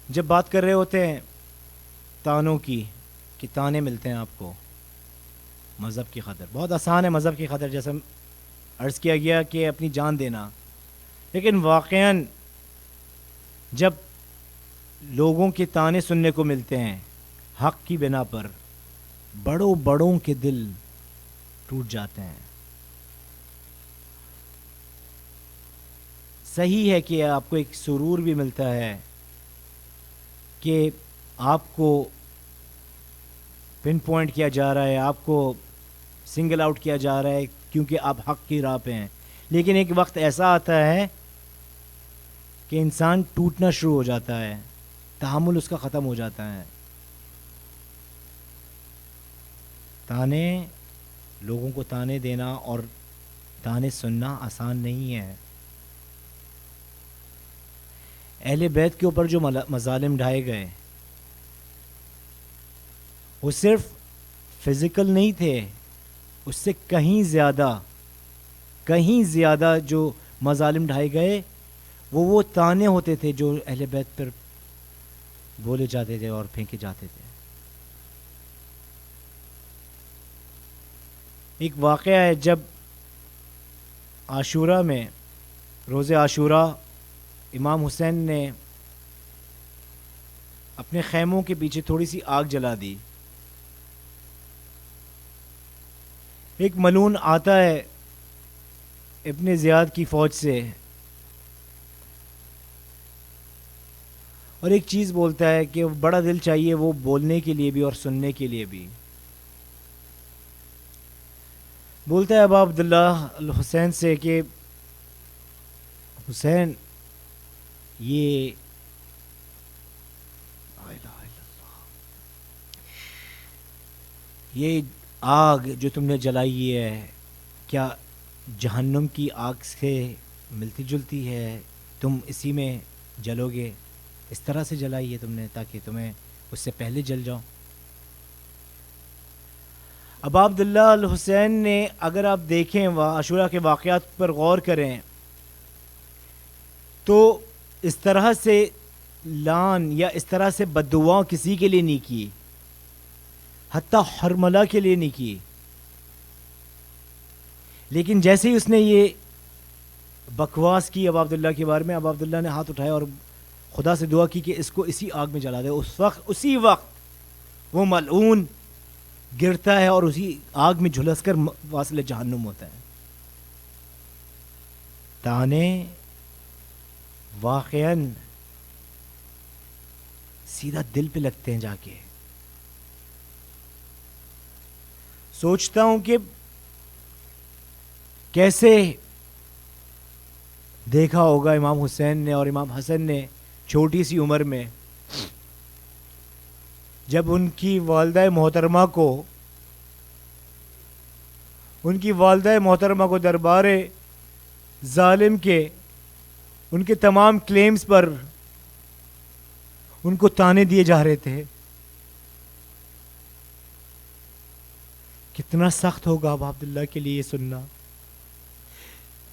جب بات کر رہے ہوتے ہیں تانوں کی کہ تانے ملتے ہیں آپ کو مذہب کی خاطر، بہت آسان ہے مذہب کی خاطر، جیسے عرض کیا گیا کہ اپنی جان دینا، لیکن واقعاً جب لوگوں کے تانے سننے کو ملتے ہیں حق کی بنا پر، بڑوں کے دل ٹوٹ جاتے ہیں. صحیح ہے کہ آپ کو ایک سرور بھی ملتا ہے کہ آپ کو پن پوائنٹ کیا جا رہا ہے، آپ کو سنگل آؤٹ کیا جا رہا ہے کیونکہ آپ حق کی راہ پہ ہیں. لیکن ایک وقت ایسا آتا ہے کہ انسان ٹوٹنا شروع ہو جاتا ہے، تحمل اس کا ختم ہو جاتا ہے. تانے، لوگوں کو تانے دینا اور تانے سننا آسان نہیں ہے. اہل بیت کے اوپر جو مظالم ڈھائے گئے وہ صرف فزیکل نہیں تھے، اس سے کہیں زیادہ جو مظالم ڈھائے گئے وہ تانے ہوتے تھے جو اہل بیت پر بولے جاتے تھے اور پھینکے جاتے تھے. ایک واقعہ ہے، جب عاشورہ میں، روز عاشورہ، امام حسین نے اپنے خیموں کے پیچھے تھوڑی سی آگ جلا دی. ایک ملعون آتا ہے ابن زیاد کی فوج سے اور ایک چیز بولتا ہے کہ بڑا دل چاہیے وہ بولنے کے لیے بھی اور سننے کے لیے بھی. بولتا ہے ابا عبداللہ الحسین سے کہ حسین، یہ آگ جو تم نے جلائی ہے کیا جہنم کی آگ سے ملتی جلتی ہے؟ تم اسی میں جلو گے؟ اس طرح سے جلائی ہے تم نے تاکہ تمہیں اس سے پہلے جل جاؤ. ابا عبداللہ الحسین نے، اگر آپ دیکھیں عاشورہ کے واقعات پر غور کریں تو اس طرح سے لان یا اس طرح سے بددعا کسی کے لیے نہیں کی، حتیٰ حرملہ کے لیے نہیں کی. لیکن جیسے ہی اس نے یہ بکواس کی ابا عبداللہ کے بارے میں، ابا عبداللہ نے ہاتھ اٹھایا اور خدا سے دعا کی کہ اس کو اسی آگ میں جلا دے. اسی وقت وہ ملعون گرتا ہے اور اسی آگ میں جھلس کر واصل جہنم ہوتا ہے. تانے واقعاً سیدھا دل پہ لگتے ہیں جا کے. سوچتا ہوں کہ کیسے دیکھا ہوگا امام حسین نے اور امام حسن نے چھوٹی سی عمر میں، جب ان کی والدہ محترمہ کو دربار ظالم کے ان کے تمام کلیمز پر ان کو تانے دیے جا رہے تھے. کتنا سخت ہوگا ابا عبداللہ کے لیے یہ سننا.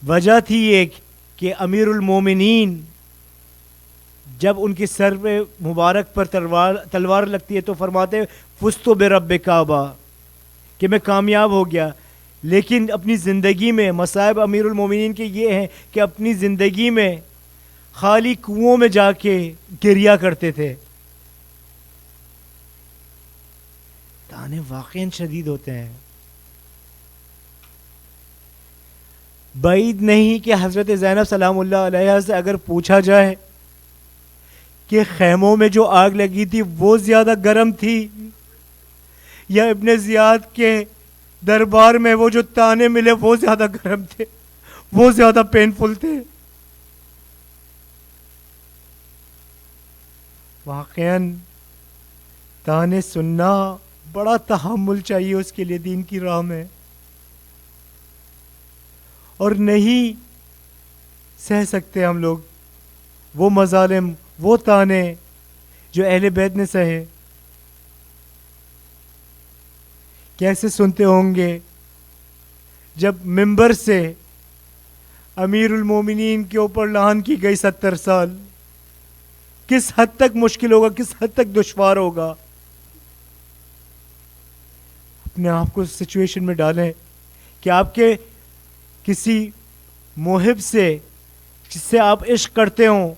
وجہ تھی ایک کہ امیر المومنین جب ان کے سر پہ مبارک پر تلوار لگتی ہے تو فرماتے فزت برب کعبہ کہ میں کامیاب ہو گیا. لیکن اپنی زندگی میں مصائب امیر المومنین کے یہ ہیں کہ اپنی زندگی میں خالی کنووں میں جا کے گریا کرتے تھے. تانے واقعاً شدید ہوتے ہیں. بعید نہیں کہ حضرت زینب سلام اللہ علیہا سے اگر پوچھا جائے کہ خیموں میں جو آگ لگی تھی وہ زیادہ گرم تھی یا ابن زیاد کے دربار میں وہ جو تانے ملے وہ زیادہ گرم تھے, وہ زیادہ پینفل تھے؟ واقعاً تانے سننا بڑا تحمل چاہیے اس کے لیے دین کی راہ میں, اور نہیں سہ سکتے ہم لوگ وہ مظالم, وہ تانے جو اہل بیت نے سہے. کیسے سنتے ہوں گے جب ممبر سے امیر المومنین کے اوپر لعن کی گئی 70 سال, کس حد تک مشکل ہوگا, کس حد تک دشوار ہوگا. اپنے آپ کو سچویشن میں ڈالیں کہ آپ کے کسی محب سے, جس سے آپ عشق کرتے ہوں,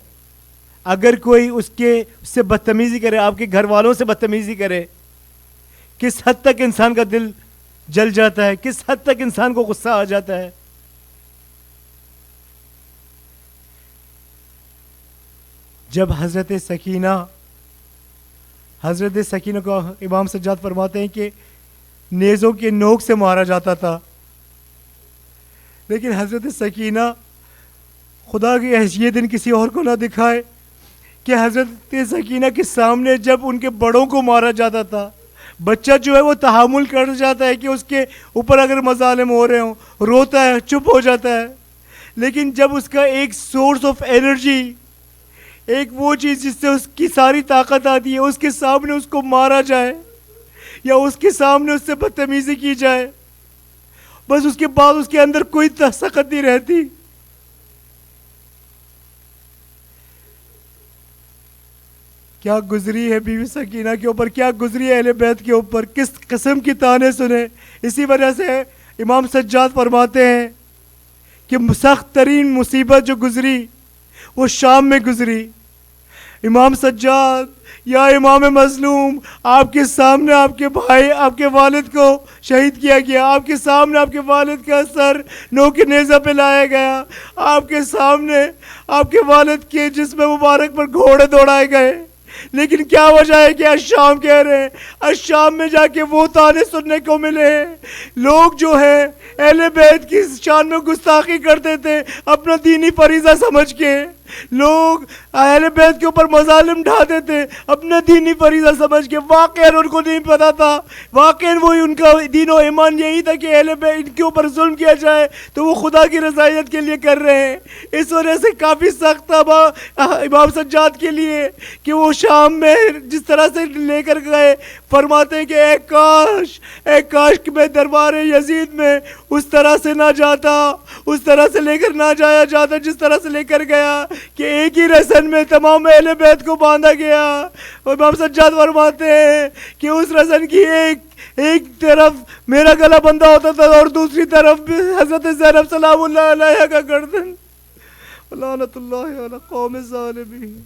اگر کوئی اس سے بدتمیزی کرے, آپ کے گھر والوں سے بدتمیزی کرے, کس حد تک انسان کا دل جل جاتا ہے, کس حد تک انسان کو غصہ آ جاتا ہے. جب حضرت سکینہ کو امام سجاد فرماتے ہیں کہ نیزوں کے نوک سے مارا جاتا تھا, لیکن حضرت سکینہ خدا کی یہ دن کسی اور کو نہ دکھائے کہ حضرت سکینہ کے سامنے جب ان کے بڑوں کو مارا جاتا تھا, بچہ جو ہے وہ تحمل کر جاتا ہے کہ اس کے اوپر اگر مظالم ہو رہے ہوں, روتا ہے, چپ ہو جاتا ہے, لیکن جب اس کا ایک سورس آف انرجی, ایک وہ چیز جس سے اس کی ساری طاقت آتی ہے, اس کے سامنے اس کو مارا جائے یا اس کے سامنے اس سے بدتمیزی کی جائے, بس اس کے بعد اس کے اندر کوئی سخت نہیں رہتی. کیا گزری ہے بیوی سکینہ کے اوپر, کیا گزری ہے اہل بیت کے اوپر, کس قسم کی تانے سنے. اسی وجہ سے امام سجاد فرماتے ہیں کہ سخت ترین مصیبت جو گزری وہ شام میں گزری. امام سجاد, یا امام مظلوم, آپ کے سامنے آپ کے بھائی, آپ کے والد کو شہید کیا گیا, آپ کے سامنے آپ کے والد کا سر نوک نیزہ پہ لایا گیا, آپ کے سامنے آپ کے والد کے جسم مبارک پر گھوڑے دوڑائے گئے, لیکن کیا وجہ ہے کہ الشام کہہ رہے ہیں, الشام میں جا کے وہ تانے سننے کو ملے ہیں. لوگ جو ہیں اہل بیت کی شان میں گستاخی کرتے تھے اپنا دینی فریضہ سمجھ کے, لوگ اہل بیت کے اوپر مظالم ڈھاتے تھے اپنا دینی فریضہ سمجھ کے. واقعاً ان کو نہیں پتا تھا, واقعاً وہی ان کا دین و ایمان یہی تھا کہ اہل بیت ان کے اوپر ظلم کیا جائے تو وہ خدا کی رضایت کے لیے کر رہے ہیں. اس وجہ سے کافی سخت تھا امام سجاد کے لیے کہ وہ شام میں جس طرح سے لے کر گئے, فرماتے ہیں کہ اے کاش کہ میں دربار یزید میں اس طرح سے نہ جاتا, اس طرح سے لے کر نہ جایا جاتا جس طرح سے لے کر گیا, کہ ایک ہی رسن میں تمام اہل بیت کو باندھا گیا. اور امام سجاد فرماتے ہیں کہ اس رسن کی ایک طرف میرا گلا بندھا ہوتا تھا اور دوسری طرف حضرت زینب سلام اللہ علیہ کا گردن. لعنت اللہ علی قوم الظالمین.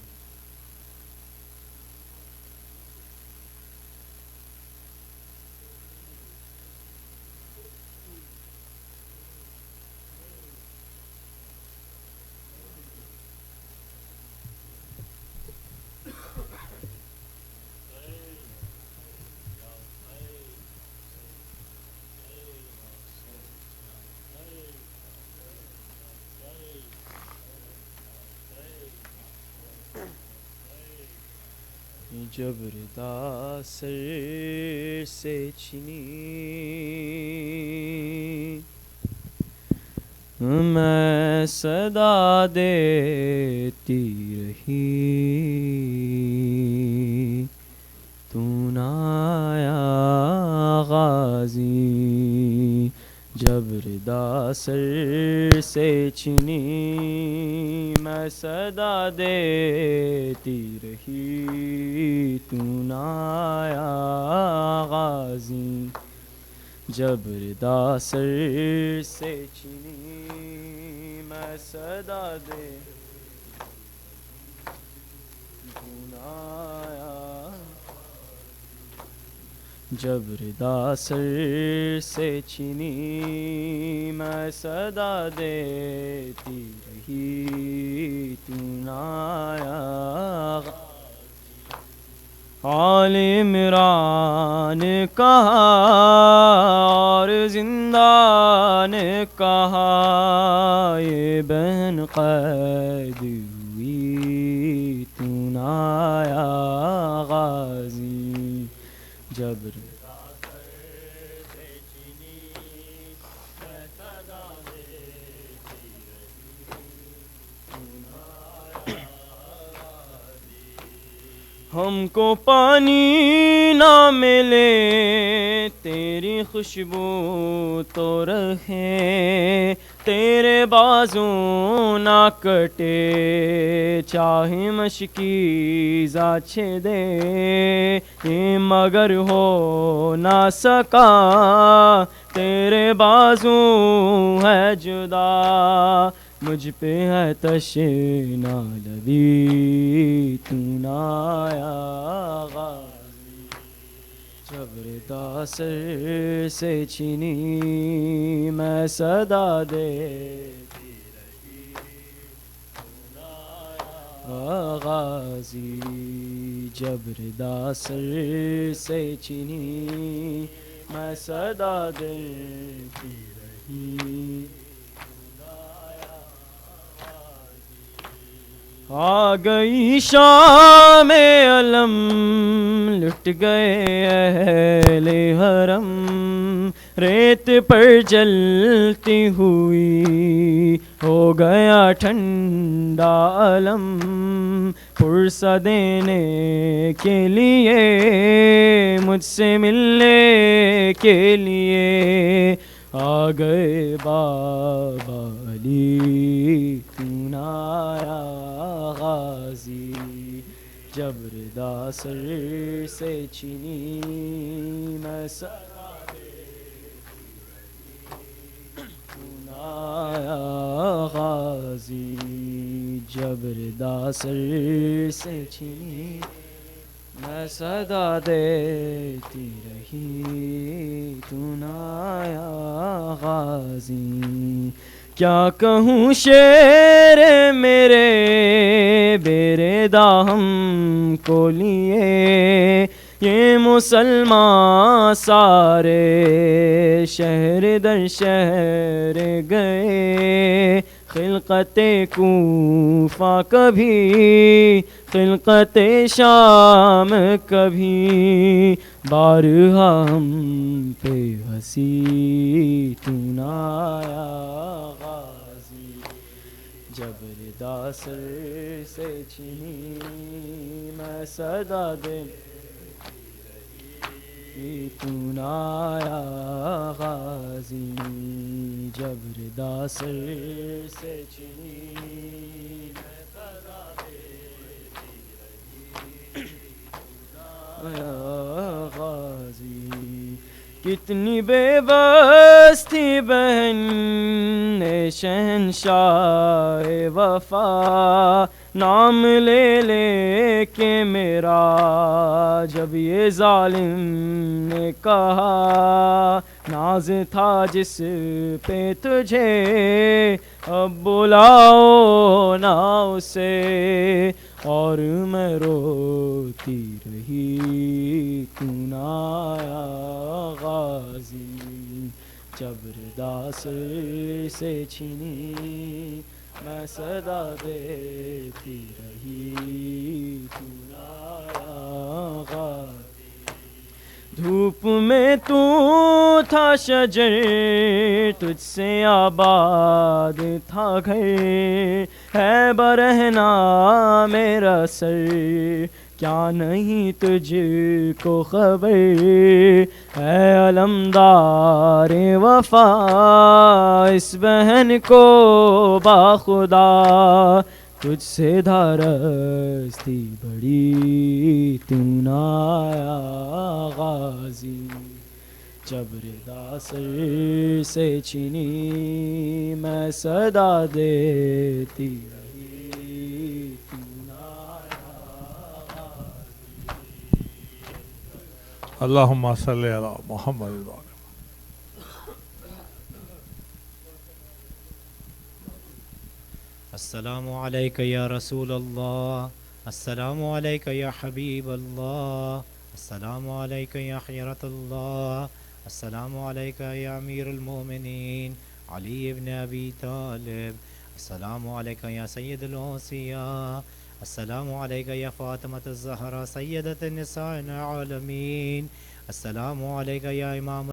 جب ردا سر سے چھنی میں صدا دیتی رہی, تو نہ آیا غازی. جب ردا سر سے چھنی میں صدا دیتی رہی, تو نہ آیا غازی. جب ردا سر سے چھنی میں صدا دے, تو نہ آیا. جب ردا سر سے چھنی میں صدا دیتی رہی, تو نہ آیا. آل عمران کہا اور زندہ نے کہا یہ بہن قید ہوئی تو نہ آیا غازی جبر ہم کو پانی نہ ملے تیری خوشبو تو رہے تیرے بازو نہ کٹے چاہے مشکی زاچھے دے یہ مگر ہو نہ سکا تیرے بازو ہے جدا مجھ پہ ہے تشنا لبی تو نہ آیا غازی جبر داسر سے چینی میں صدا دیتی رہی تو نہ آیا غازی جبر داسر سے چینی میں صدا دیتی رہی آ گئی شام علم لٹ گئے اہل حرم ریت پر جلتی ہوئی ہو گیا ٹھنڈا علم پرسہ دینے کے لیے مجھ سے ملنے کے لیے آ گئے بابا علی تو نہ آیا غازی جبر داسر سے چینی میں صدا دیتی رہی تو نہ آیا غازی جبر داسر سے چینی میں صدا دیتی رہی تو نہ آیا غازی کیا کہوں شعر میرے بیرے ہم کو لیے یہ مسلمان سارے شہر در شہر گئے خلقت کوفہ کبھی خلقت شام کبھی بارہا ہم پہ ہنسی تو نہ آیا غازی جبر داسر سے چینی میں صدا دیتی تو نہ آیا غازی جبر داسر سے چینی میں صدا دیتی رہی غازی کتنی بے بس تھی بہن شہنشاہ وفا نام لے لے کے میرا جب یہ ظالم نے کہا ناز تھا جس پہ تجھے اب بلاؤ نہ اسے اور میں روتی رہی تو نہ آیا غازی جبر داسر سے چھینی میں صدا دیتی رہی تو نہ آیا غازی دھوپ میں تو تھا شجر تجھ سے آباد تھا گھر ہے برہنا میرا سر کیا نہیں تجھ کو خبر اے علمدار وفا اس بہن کو باخدا تجھ سے دھارستی بڑی تو نہ آیا غازی جبر داسر سے چھینی میں صدا دیتی رہی تو نہ آیا اللہم صلی علی محمد السلام علیکہ یا رسول اللہ السلام علیکہ یا حبیب اللہ، السلام علیکہ یا خیرت اللہ، السلام علیکہ یا امیر المومنین علی ابن ابی طالب، السلام علیکہ یا سید الاوصیاء، السلام علیکہ یا فاطمۃ الزہرا سیدۃ النساء العالمین، السلام علیکہ یا امام